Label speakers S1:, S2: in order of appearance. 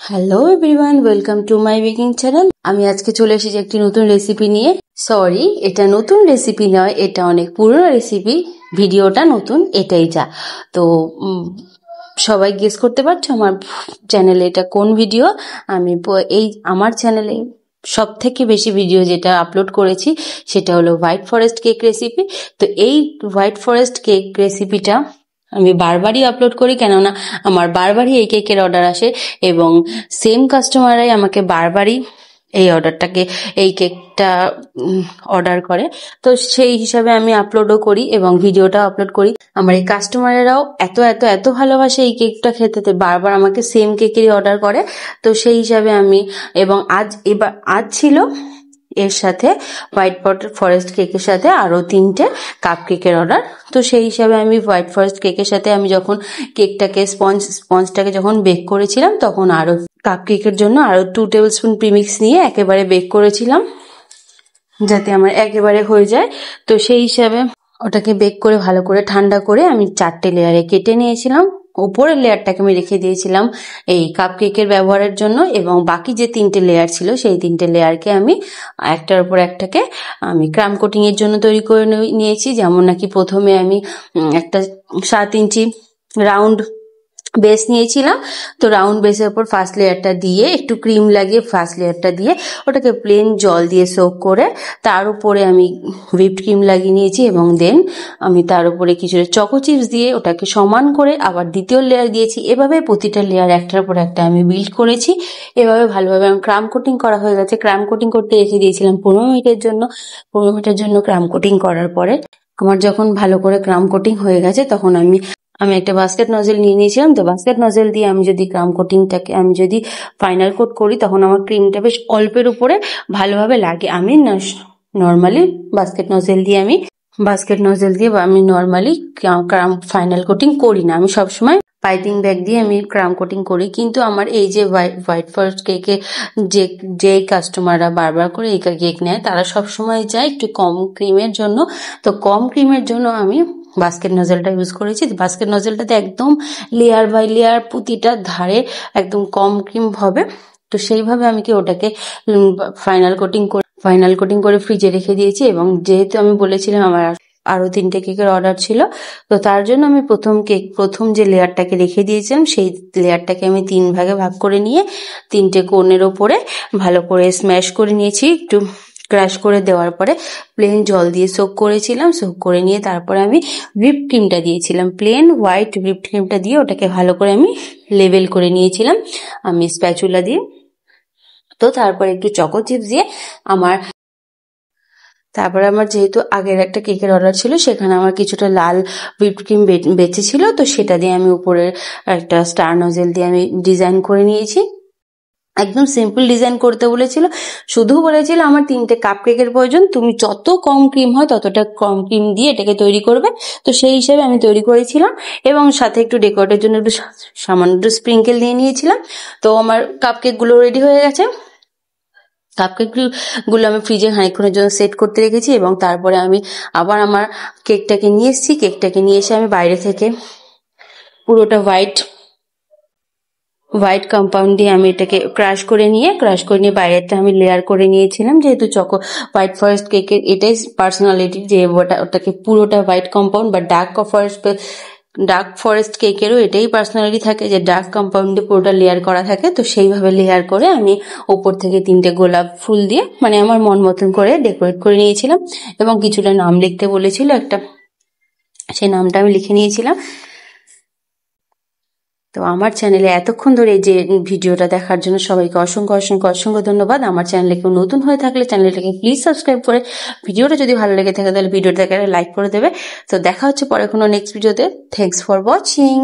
S1: Hello everyone, welcome to my baking channel. আমি আজকে চলে এসেছি একটি নতুন রেসিপি নিয়ে। সরি, এটা নতুন রেসিপি নয়, এটা অনেক পুরনো রেসিপি। ভিডিওটা নতুন, এটাই যা। তো সবাই গেস করতে পারছো আমার চ্যানেলে এটা কোন ভিডিও। আমি আমার চ্যানেলে সব থেকে বেশি ভিডিও যেটা আপলোড করেছি সেটা হলো হোয়াইট ফরেস্ট কেক রেসিপি। তো এই হোয়াইট ফরেস্ট কেক রেসিপিটা আমি বারবারই আপলোড করি, কেননা আমার বারবারই এই কেকের অর্ডার আসে এবং সেম কাস্টমাররাই আমাকে বারবারই এই কেকটা অর্ডার করে। তো সেই হিসাবে আমি আপলোডও করি এবং ভিডিওটাও আপলোড করি। আমার এই কাস্টমারেরাও এত এত এত ভালোবাসে এই কেকটা খেতে, বারবার আমাকে সেম কেকেরই অর্ডার করে। তো সেই হিসাবে আমি আজ ছিল এর সাথে হোয়াইট ফরেস্ট কেকের সাথে আরো 3টে কাপ কেকের অর্ডার। তো সেই হিসাবে আমি হোয়াইট ফরেস্ট কেকের সাথে আমি যখন কেকটাকে স্পঞ্জটাকে যখন বেক করেছিলাম, তখন আরো কাপ কেকের জন্য আরো 2 টেবিল স্পুন প্রিমিক্স নিয়ে একেবারে বেক করেছিলাম, যাতে আমার একেবারে হয়ে যায়। তো সেই হিসাবে ওটাকে বেক করে ভালো করে ঠান্ডা করে আমি 4টে লেয়ারে কেটে নিয়েছিলাম। উপরের লেয়ারটাকে আমি রেখে দিয়েছিলাম এই কাপ কেকের ব্যবহারের জন্য, এবং বাকি যে 3টে লেয়ার ছিল সেই 3টে লেয়ারকে আমি একটার উপর একটাকে আমি ক্রাম কোটিং এর জন্য তৈরি করে নিয়েছি। যেমন নাকি প্রথমে আমি একটা 7 ইঞ্চি রাউন্ড বেস নিয়েছিলাম। তো রাউন্ড বেসের উপর ফার্স্ট লেয়ারটা দিয়ে একটু ক্রিম লাগিয়ে ফার্স্ট লেয়ারটা দিয়ে ওটাকে প্লেন জল দিয়ে সোক করে তার উপরে আমি হুইপড ক্রিম লাগিয়ে নিয়েছি, এবং দেন আমি তার উপরে কিছুটা চকো চিপস দিয়ে ওটাকে সমান করে আবার দ্বিতীয় লেয়ার দিয়েছি। এভাবে প্রতিটা লেয়ার একটার পর একটা আমি বিল্ড করেছি। এভাবে ভালোভাবে আমি ক্রাম কোটিং করা হয়ে গেছে। ক্রাম কোটিং করতে রেখে দিয়েছিলাম 15 মিনিটের জন্য। 15 মিনিটের জন্য ক্রাম কোটিং করার পরে আমার যখন ভালো করে ক্রাম কোটিং হয়ে গেছে, তখন আমি একটা বাস্কেট নজেল নিয়ে নিয়েছিলাম। তো বাস্কেট নজেল দিয়ে আমি যদি ক্রাম কোটিংটাকে যদি ফাইনাল কোট করি, তখন আমার ক্রিমটা বেশ অল্পের উপরে ভালোভাবে লাগে। আমি নর্মালি বাস্কেট নজেল দিয়ে আমি নর্মালি ক্রাম ফাইনাল কোটিং করি না। আমি সবসময় পাইপিং ব্যাগ দিয়ে আমি ক্রাম কোটিং করি। কিন্তু আমার এই যে হোয়াইট ফরেস্ট কেকে যে কাস্টমাররা বারবার করে এই কেক নেয়, তারা সবসময় চায় একটু কম ক্রিমের জন্য। তো কম ক্রিমের জন্য আমি বাস্কেট নজেলটা ইউজ করেছি। বাস্কেট নজেলটাতে একদম লেয়ার বাই লেয়ার প্রতিটা ধারে একদম কম ক্রিম হবে। তো সেইভাবে আমি ওটাকে ফাইনাল কোটিং করে ফ্রিজে রেখে দিয়েছি। এবং যেহেতু আমি বলেছিলাম আমার আরো 3টে কেকের অর্ডার ছিল, তো তার জন্য আমি প্রথম যে লেয়ারটাকে রেখে দিয়েছিলাম সেই লেয়ারটাকে আমি 3 ভাগে ভাগ করে নিয়ে 3টে কোণের ওপরে ভালো করে স্ম্যাশ করে নিয়েছি। একটু ক্রাশ করে দেওয়ার পরে প্লেন জল দিয়ে সোক করেছিলাম। সোক করে নিয়ে তারপরে আমি হুইপ ক্রিমটা দিয়েছিলাম, প্লেন হোয়াইট হুইপ ক্রিমটা দিয়ে ওটাকে ভালো করে আমি লেভেল করে নিয়েছিলাম আমি স্প্যাচুলা দিয়ে। তো তারপরে একটু চকো চিপস দিয়ে তারপরে আমার যেহেতু আগের একটা কেকের অর্ডার ছিল, সেখানে আমার কিছুটা লাল হুইপ ক্রিম বেঁচে ছিল। তো সেটা দিয়ে আমি উপরের একটা স্টার নজেল দিয়ে আমি ডিজাইন করে নিয়েছি। একদম সিম্পল ডিজাইন করতে বলেছিল, শুধু বলেছিল আমার 3টে কাপ কেকের প্রয়োজন, তুমি যত কম ক্রিম হয় ততটা কম ক্রিম দিয়ে এটাকে তৈরি করবে। তো সেই হিসেবে আমি তৈরি করেছিলাম, এবং সাথে একটু ডেকোরেটের জন্য একটু সামান্য একটু স্প্রিঙ্কেল দিয়ে নিয়েছিলাম। তো আমার কাপ কেকগুলো রেডি হয়ে গেছে। কাপকেক গুলো আমি ফ্রিজে খানিকক্ষণের জন্য সেট করতে রেখেছি, এবং তারপরে আমি আবার আমার কেকটাকে নিয়ে এসেছি। কেকটাকে নিয়ে এসে আমি বাইরে থেকে পুরোটা হোয়াইট কম্পাউন্ড দিয়ে আমি এটাকে ক্রাশ করে নিয়ে বাইরেটা আমি লেয়ার করে নিয়েছিলাম। যেহেতু হোয়াইট ফরেস্ট কেকের এটাই পার্সোনালিটি যে ওটাকে পুরোটা হোয়াইট কম্পাউন্ড বা ডার্ক ফরেস্ট কেকেরও এটাই পার্সোনালিটি থাকে যে ডার্ক কম্পাউন্ডে পুরোটা লেয়ার করা থাকে। তো সেইভাবে লেয়ার করে আমি ওপর থেকে 3টে গোলাপ ফুল দিয়ে আমার মন মতন করে ডেকোরেট করে নিয়েছিলাম। এবং কিছুটা নাম লিখতে বলেছিল সেই নামটা আমি লিখে নিয়েছিলাম। তো আমার চ্যানেলে এতক্ষণ ধরে যে ভিডিওটা দেখার জন্য সবাইকে অসংখ্য অসংখ্য অসংখ্য ধন্যবাদ। আমার চ্যানেলে কেউ নতুন হয়ে থাকলে চ্যানেলটাকে প্লিজ সাবস্ক্রাইব করে ভিডিওটা যদি ভালো লেগে থাকে তাহলে ভিডিওটাকে লাইক করে দেবে। তো দেখা হচ্ছে পরে কোনো নেক্সট ভিডিওতে। Thanks for watching.